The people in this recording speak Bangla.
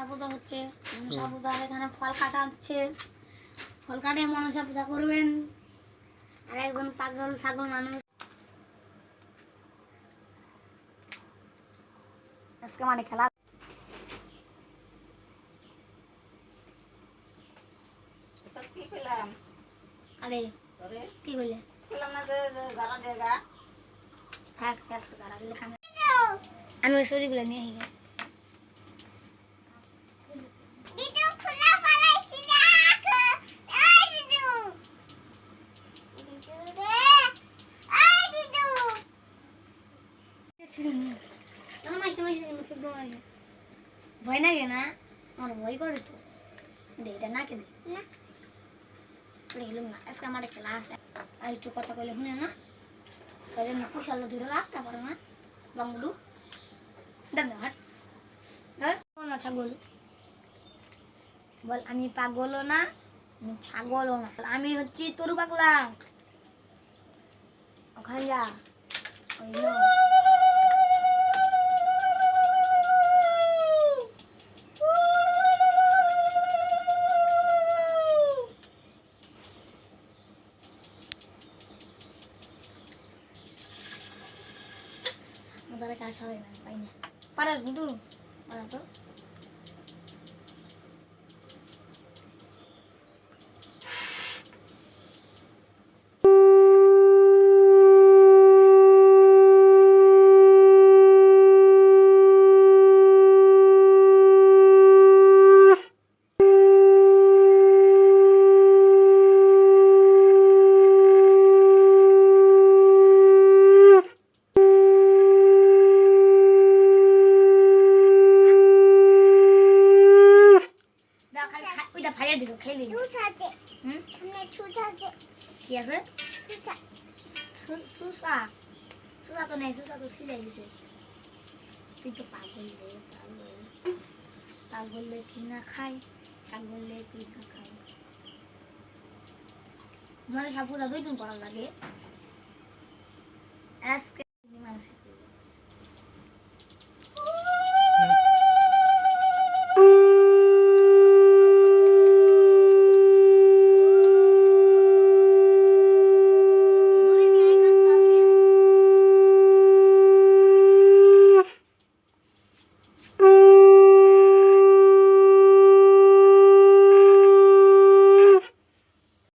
মনসা পূজা হচ্ছে। মনসা পূজা এখানে ফল কাটা হচ্ছে, ফল কাটে মনসা পূজা করবেন। আর একজন পাগল ছাগল মানুষ আজকে মাঠে খেলা। কি কইলাম? আরে কি করলে? কইলাম না যে যারা জায়গা থাক আজকে তারা খানা আমি ওই সরিগুলো নিয়ে আসি। ভয় লাগে না? আমার ভয় করে তো এটা না কেন না গেলুম না। আজকে আমার খেলা আছে, আর একটু কথা কইলে শুনে না, তাদের কুশাল ধরে রাখতে পারে না। বাংলু দাদা হাট না ছাগল বল, আমি পাগলও না আমি ছাগলও না, আমি হচ্ছি তরু পাগলা। ওখানে যা ওদের কাজ হয় না, পাই না পারাস কিন্তু পারা তো ভাইয়া দিল খেলি কি আছে সুসা সুসা তো নেই, সুসা তো সিলাই গেছে। তুই তো পাগল রে পাগল, পাগলে কি না খাই ছাগলে কি না খাই। মনে সব পূজা 2 দিন করা লাগে। আজকে